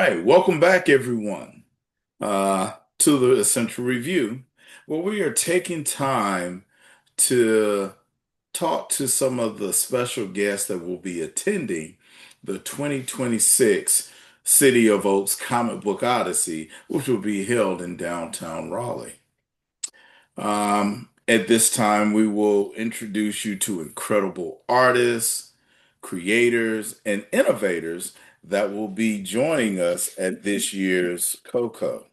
right, welcome back, everyone, to the Essential Review, where we are taking time to talk to some of the special guests that will be attending the 2026 City of Oaks Comic Book Odyssey, which will be held in downtown Raleigh. At this time, we will introduce you to incredible artists, creators, and innovators that will be joining us at this year's COCO.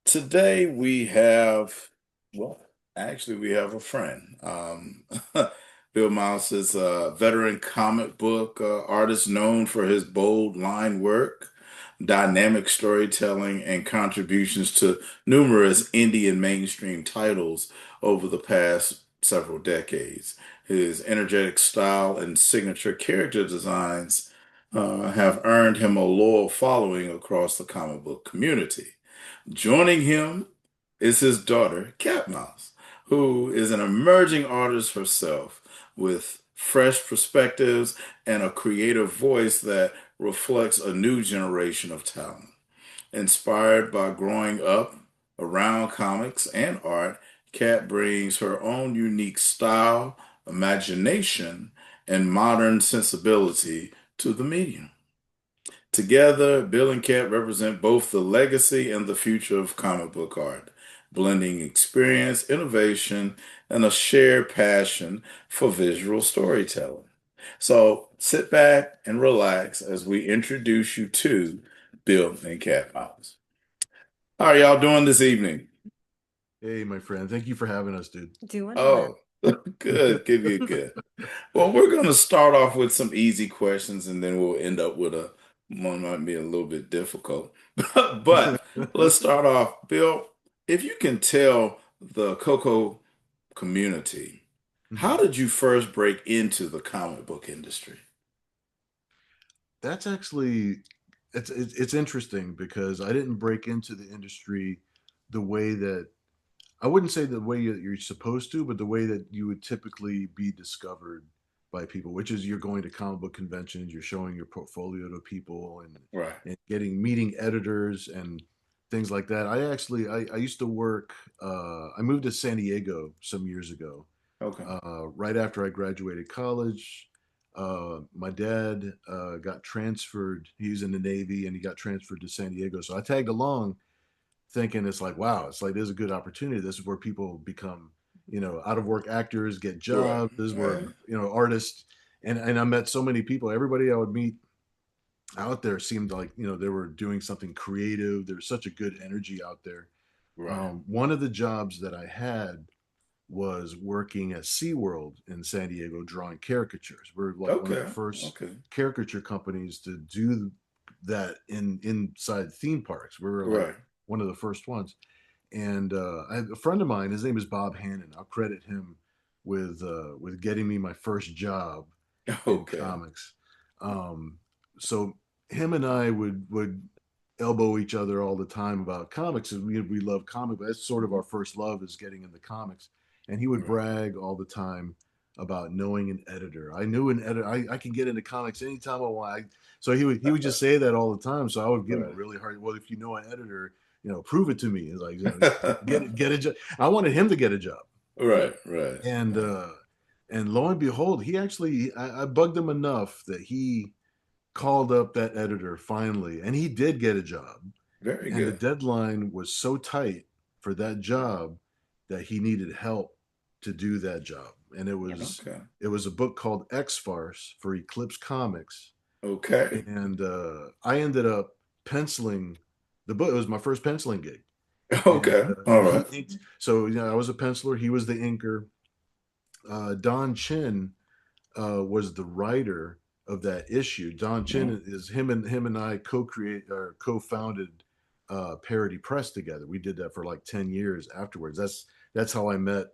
Today we have, well, actually we have a friend. Bill Mouse is a veteran comic book artist known for his bold line work, dynamic storytelling, and contributions to numerous indie and mainstream titles over the past several decades. His energetic style and signature character designs have earned him a loyal following across the comic book community. Joining him is his daughter, Cat Mouse, who is an emerging artist herself with fresh perspectives and a creative voice that reflects a new generation of talent. Inspired by growing up around comics and art, Cat brings her own unique style, imagination, and modern sensibility to the medium. Together, Bill and Cat represent both the legacy and the future of comic book art, blending experience, innovation, and a shared passion for visual storytelling. So sit back and relax as we introduce you to Bill and Cat Mouse. How are y'all doing this evening? Hey, my friend. Thank you for having us, dude. Doing well. Oh, good, good, good. Well, we're going to start off with some easy questions and then we'll end up with a one might be a little bit difficult. But let's start off. Bill, if you can tell the Coco community, how Mhm. did you first break into the comic book industry? That's actually it's interesting because I didn't break into the industry the way that I wouldn't say the way that you're supposed to, but the way that you would typically be discovered by people, which is you're going to comic book conventions, you're showing your portfolio to people Right. and getting meeting editors and things like that. I used to work I moved to San Diego some years ago Okay. right after I graduated college. My dad got transferred. He was in the Navy and he got transferred to San Diego. So I tagged along thinking it's like, wow, it's like there's a good opportunity. This is where people become, out of work actors, get Right. jobs. This is where, Right. artists. And I met so many people. Everybody I would meet out there seemed like, they were doing something creative. There's such a good energy out there. Right. One of the jobs that I had was working at SeaWorld in San Diego drawing caricatures. We're like one of the Okay. first Okay. caricature companies to do that inside theme parks. We were like Right. one of the first ones. And I had a friend of mine, his name is Bob Hannon. I'll credit him with getting me my first job in Okay. comics. So him and I would elbow each other all the time about comics, and we love comics. That's sort of our first love is getting into comics. And he would Right. brag all the time about knowing an editor. I knew an editor. I can get into comics anytime I want. So he would just say that all the time. So I would give him a Right. really hard. Well, if you know an editor, prove it to me. It's like, get a job. I wanted him to get a job, Right. Right. and Right. uh, and lo and behold, he actually I bugged him enough that he called up that editor finally, and he did get a job. Very And the good. deadline was so tight for that job that he needed help to do that job. And it Yep. was Okay. it was a book called X Farce for Eclipse Comics, Okay. and I ended up penciling the book. It was my first penciling gig, and Okay. All he right. inked. So I was a penciler. He was the inker. Don Chin was the writer of that issue. Don Mhm. Chin is him and I co-create or co-founded Parody Press together. We did that for like 10 years afterwards. That's how I met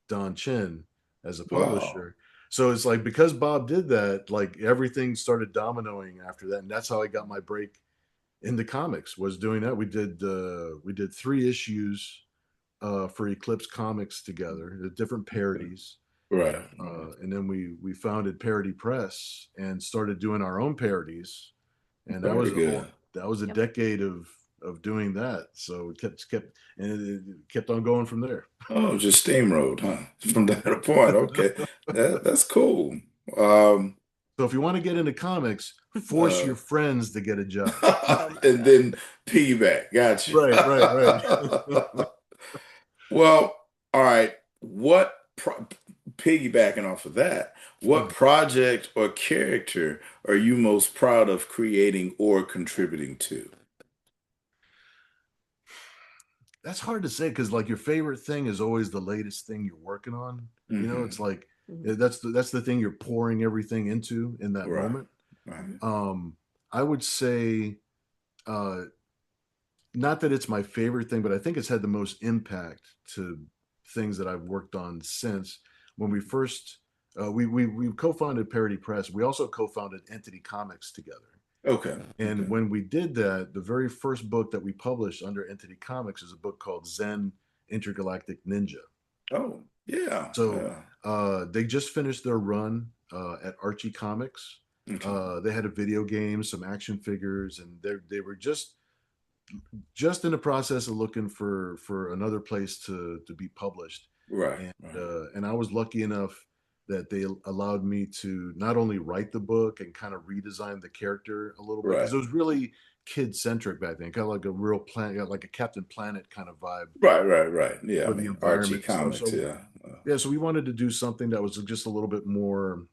Don Chin as a Wow. publisher. So it's like because Bob did that, like everything started dominoing after that, and that's how I got my break into comics. Was doing that. We did 3 issues for Eclipse Comics together, the different Okay. parodies, Right. Right. and then we founded Parody Press and started doing our own parodies, and that Very was good. that was a Yep. decade of doing that. So it kept and it kept on going from there. Oh, just steamrolled, huh? From that point. Okay. That's cool. Um, So if you want to get into comics, force uh, your friends to get a job. Oh my and God. then piggyback. Got you. Right, right, right. Well, all right. Piggybacking off of that, what Mhm. project or character are you most proud of creating or contributing to? That's hard to say because like your favorite thing is always the latest thing you're working on. You know, it's Hmm. like Mhm. that's the thing you're pouring everything into in that Right. moment. Mhm. Right. I would say uh not that it's my favorite thing, but I think it's had the most impact to things that I've worked on since when we first we co-founded Parody Press. We also co-founded Entity Comics together. Okay. And Okay. when we did that, the very first book that we published under Entity Comics is a book called Zen Intergalactic Ninja. Oh, yeah. So Yeah. they just finished their run at Archie Comics. Okay. They had a video game, some action figures, and they were just in the process of looking for another place to be published. Right. And Right. and I was lucky enough that they allowed me to not only write the book and kind of redesign the character a little bit because Right. it was really kid centric back then, kind of like a real planet, like a Captain Planet kind of vibe Right. Right. Right. Yeah. I for the mean, Archie environment and stuff. Comics. So Yeah. yeah, so we wanted to do something that was just a little bit more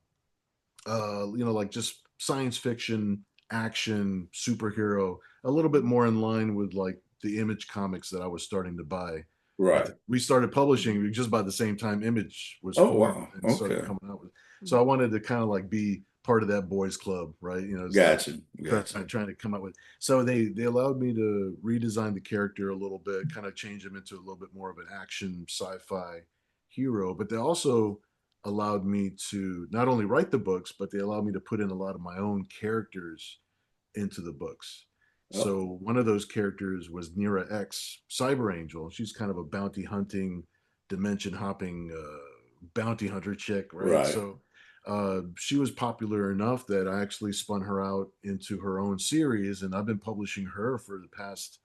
like just science fiction, action, superhero, a little bit more in line with like the Image comics that I was starting to buy. Right. We started publishing just by the same time Image was Oh, formed wow. and started Okay. coming out with. So I Mhm. wanted to kind of like be part of that boys club, right? You know, it's like Gotcha. Gotcha. trying to come up with. So they allowed me to redesign the character a little bit, kind of change him into a little bit more of an action sci-fi hero, but they also allowed me to not only write the books, but they allowed me to put in a lot of my own characters into the books. Oh, So one of those characters was Nira X, Cyber Angel. She's kind of a bounty hunting, dimension hopping bounty hunter chick, right? right. So she was popular enough that I actually spun her out into her own series, and I've been publishing her for the past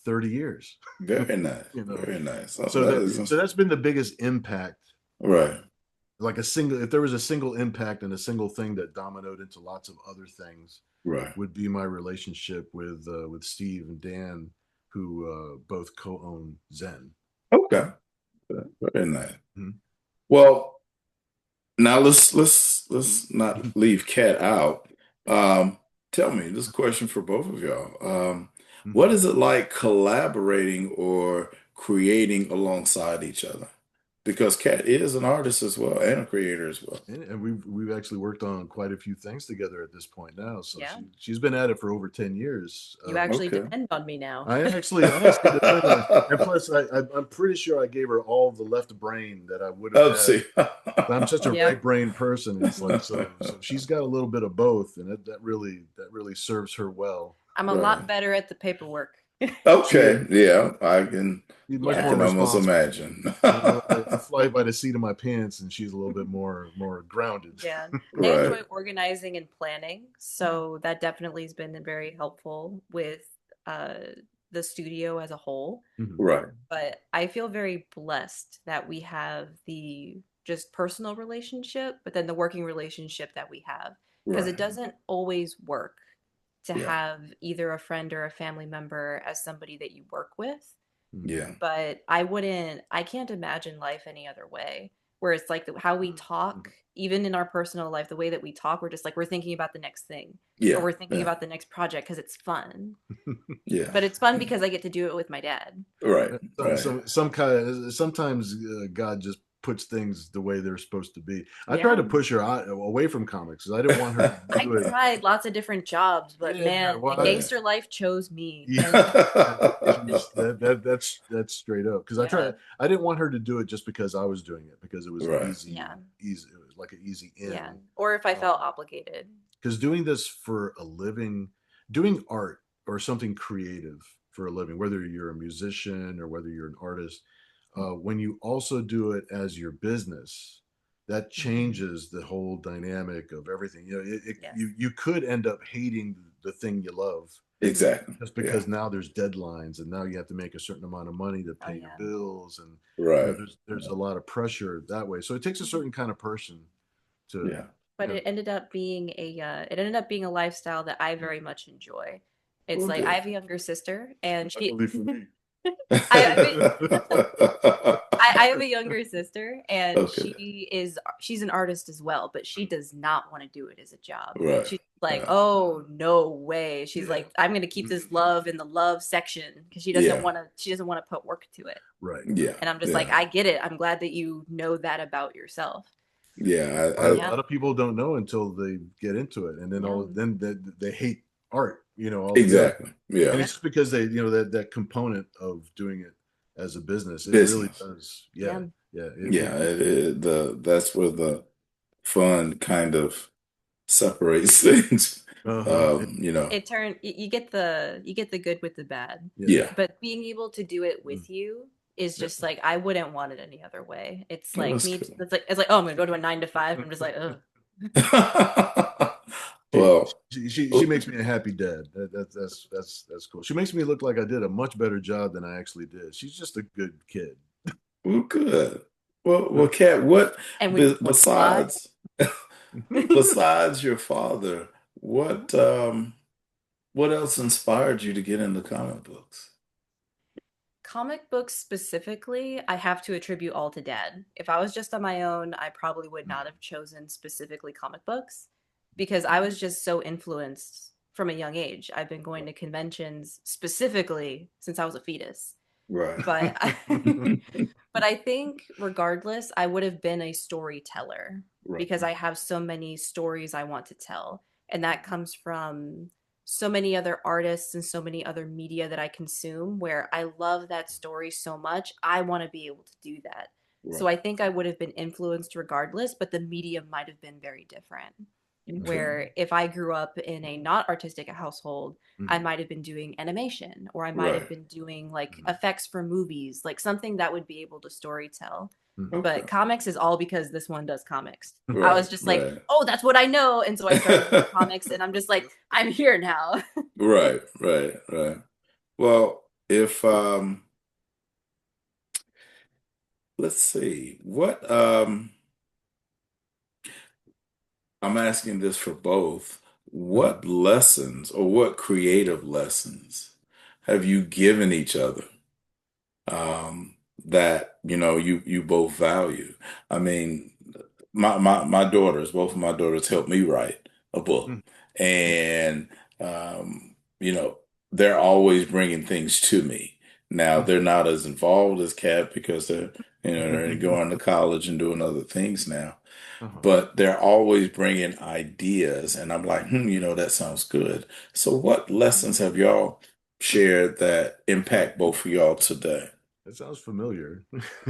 30 years. Very nice. you know, Very nice. Oh, so that is that's been the biggest impact. right. Like a single, if there was a single impact and a single thing that dominoed into lots of other things, Right. would be my relationship with Steve and Dan, who both co-own Zen. Okay. Very nice. Mhm. Well, now let's not leave Cat out. Um, Tell me this question for both of y'all. What Mhm. is it like collaborating or creating alongside each other? Because Cat is an artist as well and a creator as well. And we've actually worked on quite a few things together at this point now. So Yeah. she's been at it for over 10 years. You actually Okay. depend on me now. I actually depend on, and plus I'm pretty sure I gave her all of the left brain that I would have Oh, had. see. I'm such a Yep. right brain person. It's like so she's got a little bit of both, and that really serves her well. I'm a lot Right. better at the paperwork. She Okay. is Yeah, she's much I more Yeah. can almost responsible. imagine. I fly by the seat of my pants, and she's a little bit more grounded. Yeah. I Right. enjoy organizing and planning, so that definitely has been very helpful with uh, the studio as a whole. Mhm. Right. But I feel very blessed that we have the just personal relationship, but then the working relationship that we have, because it Right. doesn't always work to Yeah. have either a friend or a family member as somebody that you work with. Mhm. Yeah. But I can't imagine life any other way. Where it's like how we talk, even in our personal life, the way that we talk, we're just like we're thinking about the next thing or Yeah. we're thinking Yeah. about the next project because it's fun. Yeah. But it's fun because I get to do it with my dad. Right. Right. Some kind of sometimes God just puts things the way they're supposed to be. I tried to Yeah. push her out, away from comics 'cause I didn't want her to I do it. tried lots of different jobs, but Yeah, man, well, Right. gangster life chose me. yeah, And that's straight up because yeah, I didn't want her to do it just because I was doing it because it was an Right. yeah, easy it was like an easy yeah. in. Or if I felt obligated. Because doing this for a living, doing art or something creative for a living, whether you're a musician or whether you're an artist, when you also do it as your business, that Mhm. changes the whole dynamic of everything. You know, Yes. you could end up hating the thing you love Hmm. Exactly. just Yeah. because now there's deadlines and now you have to make a certain amount of money to Oh pay your yeah. bills, and Right. there's a lot of pressure that way. So it takes a Mhm. certain kind of person to, Yeah. But yeah. it ended up being a lifestyle that I very much enjoy. It's Well, like I good. have a younger sister, and she Luckily for me. I have I have a younger sister, and Okay. she's an artist as well, but she does not want to do it as a job. Right. She's like, Right. "Oh, no way." She's Yeah. like, "I'm going to keep Mhm. this love in the love section because Yeah. she doesn't want to put work to it." Right, right. Yeah. And I'm just like, Yeah. "I get it. I'm glad that you know that about yourself." Yeah. A Yeah. lot of people don't know until they get into it, and then Yeah. they hate art, all together. Exactly. And Yeah. it's just because they, that component of doing it as a business, it really Business. does. Yeah, Yeah. yeah. Yeah. That's where the fun kind of separates things. Uh-huh. You know. You get the good with the bad. Yeah. Yeah. But being able to do it Mm. with you is Yeah. just like I wouldn't want it any other way. It's Well, like that's me. cool. It's like oh, I'm gonna go to a 9 to 5. I'm just like ugh. She, Well, she makes me a happy dad. That's cool. She makes me look like I did a much better job than I actually did. She's just a good kid. well, good. Well, Kat, what And when you told a lie, besides besides your father, what else inspired you to get into comic books? comic books specifically, I have to attribute all to dad. If I was just on my own, I probably would not have chosen specifically comic books because I was just so influenced from a young age. I've been going to conventions specifically since I was a fetus. Right. But but I think regardless, I would have been a storyteller Right. because I have so many stories I want to tell. And that comes from so many other artists and so many other media that I consume where I love that story so much. I want to be able to do that. So Right. I think I would have been influenced regardless, but the medium might have been very different. Okay. Where if I grew up in a not artistic household, I Mhm. might have been doing animation or I might have Right. been doing like Mhm. effects for movies, like something that would be able to story tell. Mhm. Okay. But comics is all because this one does comics. I Right. was just like, Right. oh, that's what I know. And so I started doing comics and I'm just like, I'm here now. Right. Right. Right. Well, if let's see, what I'm asking this for both. Mhm. What lessons or what creative lessons have you given each other that you both value? I mean, my daughters, both of my daughters, helped me write a book, Mhm. and you know, they're always bringing things to me. Now they're not as involved as Kat because they're going to college and doing other things now, Uh-huh. but they're always bringing ideas, and I'm like, that sounds good. So, what lessons have y'all shared that impact both of y'all today? That sounds familiar.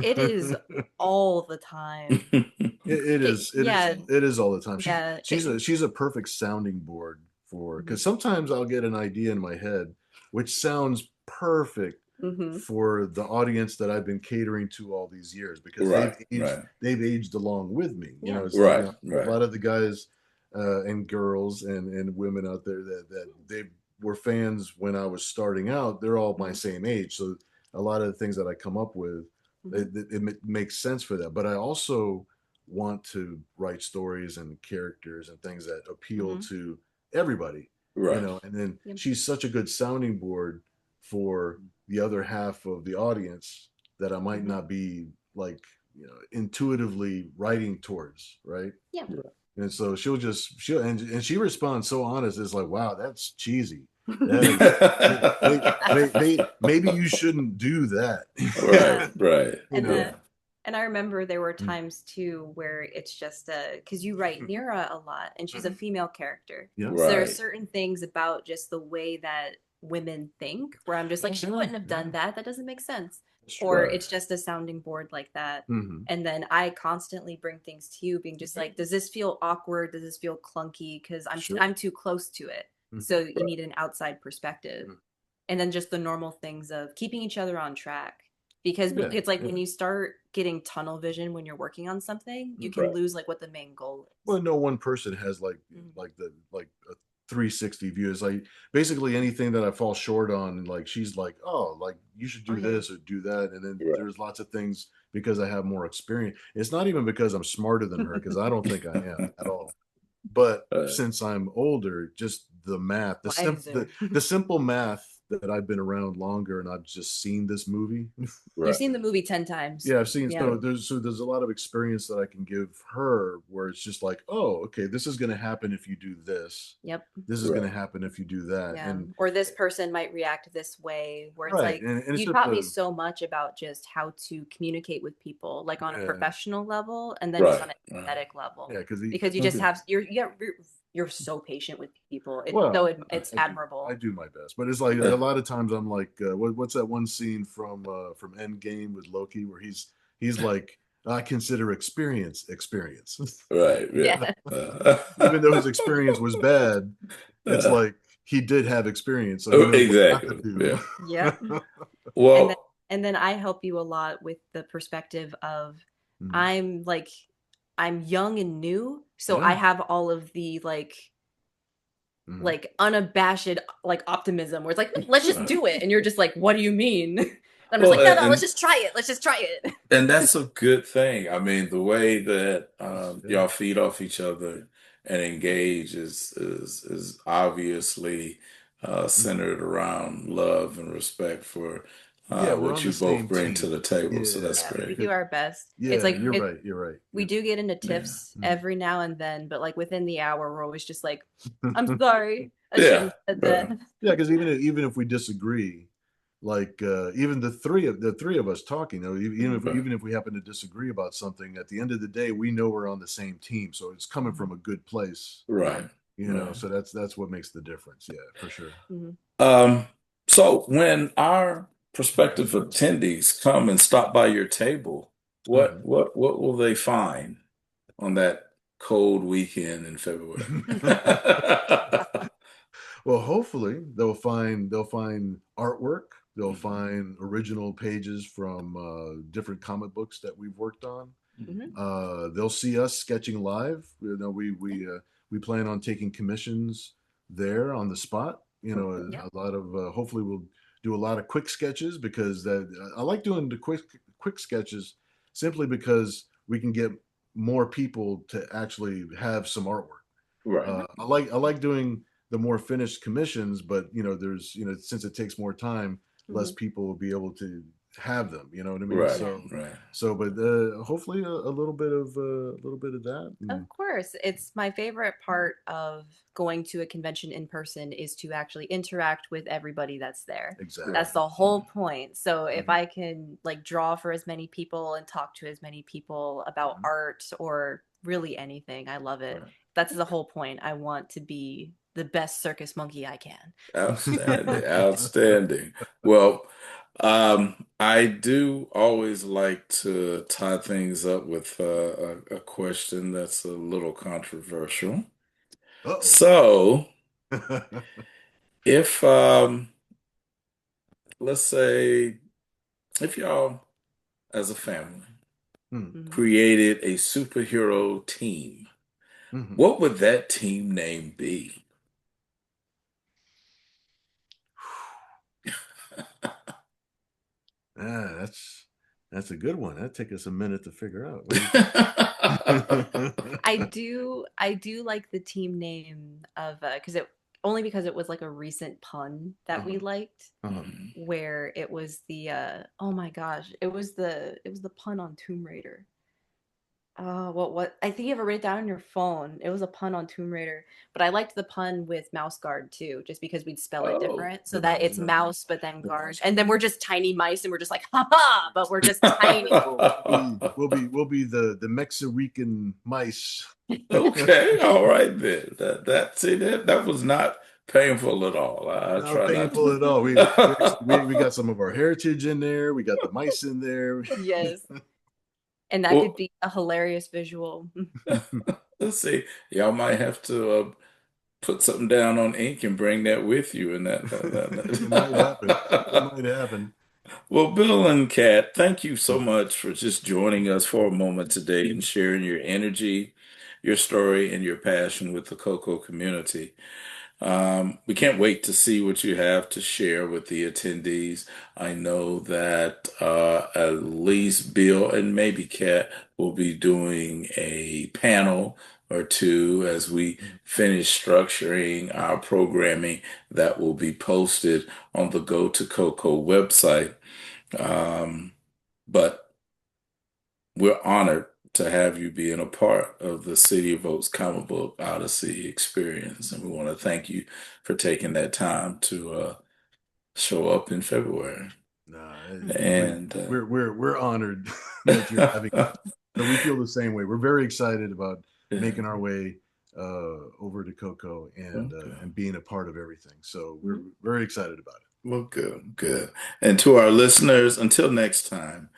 It is all the time. It It, is. It is. yeah, It is all the time. yeah. She's a perfect sounding board for, Mhm, because sometimes I'll get an idea in my head which sounds perfect mhm, for the audience that I've been catering to all these years, because Right, right, they've aged along with me. yeah. It's like, right, a right, lot of the guys and girls and women out there that they were fans when I was starting out. They're all my Mhm, same age, so a lot of the things that I come up with, mhm, makes sense for that. But I also want to write stories and characters and things that appeal mhm. to everybody, right, and then Yeah. she's such a good sounding board for the other half of the audience that I might Mhm. not be like, intuitively writing towards, right? Yeah. right. And so and she responds so honest. It's like, wow, that's cheesy. That is, maybe you shouldn't do that. Right, Yeah. right, you And know. the and I remember there were Mm. times too where it's just because you write Nira a lot and she's a Mhm. female character. Yeah. So there are right, certain things about just the way that women think where I'm just like, Oh, she yeah, wouldn't have done yeah. that. That doesn't make sense. That's Or true. right, it's just a sounding board like that. Hmm. And then I constantly bring things to you, being just like, does this feel awkward? Does this feel clunky? Because Sure. I'm too close to it. Mhm. So you right. need an outside perspective. Mm. And then just the normal things of keeping each other on track because Yeah, it's like yeah. when you start getting tunnel vision when you're working on something you Mm. can Right. lose like what the main goal is. Well, no one person has like Mhm. like the like 360 views. Like basically anything that I fall short on, like she's like, oh, like you should Oh do yeah. this or do that. And then Right. there's lots of things because I have more experience. It's not even because I'm smarter than her, because I don't think I am at all. But Uh, since I'm older, just the math, Wiser. the simple math that I've been around longer and I've just seen this movie. You've right. seen the movie 10 times. Yeah, I've seen, Yep. so there's a lot of experience that I can give her where it's just like, oh, okay, this is going to happen if you do this. Yep. This is going to Right. happen if you do that. Yeah. And Or this person might react this way, where it's right, like, and it's you just taught me a so much about just how to communicate with people, like on a yeah, professional level, and then just Right. on an Right. empathetic level, yeah, because because you just Okay. have you're so patient with people. well, It's I admirable. do my best, but it's like a lot of times I'm like, what's that one scene from Endgame with Loki where he's like, I consider experience. Right. Yeah. Yeah. Even though his experience was bad, it's Uh, like he did have experience, so he knows what not to exactly. do. Yeah. Yep. And then Well, I help you a lot with the perspective of Mhm. I'm like I'm young and new, so I Yeah. have all of the Mhm. unabashed like optimism where it's like, let's just uh, do it, and you're just like, what do you mean? And I'm just well, like, no, no, let's just try it. Let's just try it. and that's a good thing. I mean, the way that Yeah. y'all feed off each other and engage is obviously Mhm. centered around love and respect for Yeah, we're what on the you both same bring to team. the table. So Yeah. that's Yeah, we great. do our best. It's Yeah, like you're right. You're right. we do get into Yeah. tiffs Mhm. every now and then, but like within the hour, we're always just like, I'm sorry, I Yeah. shouldn't have said Uh, that. Yeah, because even if we disagree, like even the three of us talking, though, right. even if we happen to disagree about something, at the end of the day, we know we're on the same team, so it's coming from Mhm. a good place, Right. you know. Right. So that's what makes the difference. Yeah, for sure. Mhm. Um, so when our prospective attendees come and stop by your table, Mhm. what will they find on that cold weekend in February? Well, hopefully they'll find artwork. They'll Mhm, find original pages from different comic books that we've worked on. Mhm. They'll see us sketching live. You know, Yeah. we plan on taking commissions there on the spot. You know, okay. Yep. a lot of hopefully we'll do a lot of quick sketches because that I like doing the quick sketches simply because we can get more people to actually have some artwork. Right, I like doing the more finished commissions, but you know, there's since it takes more time, less Mhm. people will be able to have them. You know what I mean? right, Yeah. So right. but hopefully a little bit of that. Of course, it's my favorite part of going to a convention in person is to actually interact with everybody that's there. Exactly. That's Right. the whole point. So if Mhm, I can like draw for as many people and talk to as many people about mhm, art or really anything, I love it. Right. That's the whole point. I want to be the best circus monkey I can. Outstanding, outstanding. Well, I do always like to tie things up with a question that's a little controversial. Uh-oh. So, if let's say if y'all as a family Hmm, Mhm. created a superhero team, mhm. what would that team name be? Ah, that's a good one. That'd take us a minute to figure out. What do you think? I do like the team name of because it only because it was like a recent pun that we Uh-huh. liked, Uh-huh. Mhm. where it was the oh my gosh, it was the pun on Tomb Raider. What I think you have it written down on your phone. It was a pun on Tomb Raider, but I liked the pun with mouse guard too, just because we'd spell it Oh, different, so The that mouse it's guard. mouse but then the guard, mouse. and then we're just tiny mice, and we're just like ha ha, but we're just tiny. We'll be the Mexican mice. Okay, all right then. That was not painful at all. I Not try not painful at all. to. We got some of our heritage in there. We got the mice in there. Yes, and that could Well, be a hilarious visual. let's see. Y'all might have to put something down on ink and bring that with you. And It might happen. It might happen. well, Bill and Kat, thank you so much for just joining us for a moment today and sharing your energy, your story, and your passion with the COCO community. We can't wait to see what you have to share with the attendees. I know that at least Bill and maybe Kat will be doing a panel or two as we finish structuring our programming that will be posted on the Go to Coco website. Um, but we're honored to have you being a part of the City of Oaks Comic Book Odyssey experience. And we want to thank you for taking that time to show up in February. Nah, And we're honored that you're having. So we feel the same way. We're very excited about yeah, making our way over to Coco okay. and being a part of everything. So we're very excited about it. Well, good, good. And to our listeners, until next time.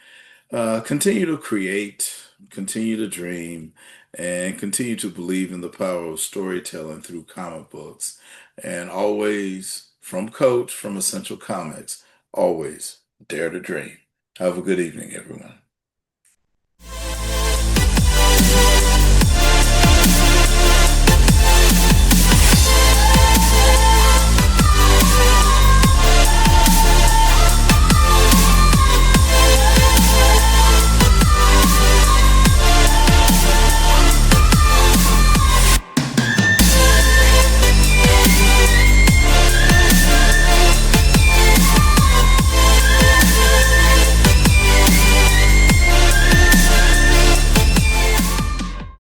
Continue to create, continue to dream, and continue to believe in the power of storytelling through comic books. And always, from Coach, from Essential Comics, always dare to dream. Have a good evening, everyone.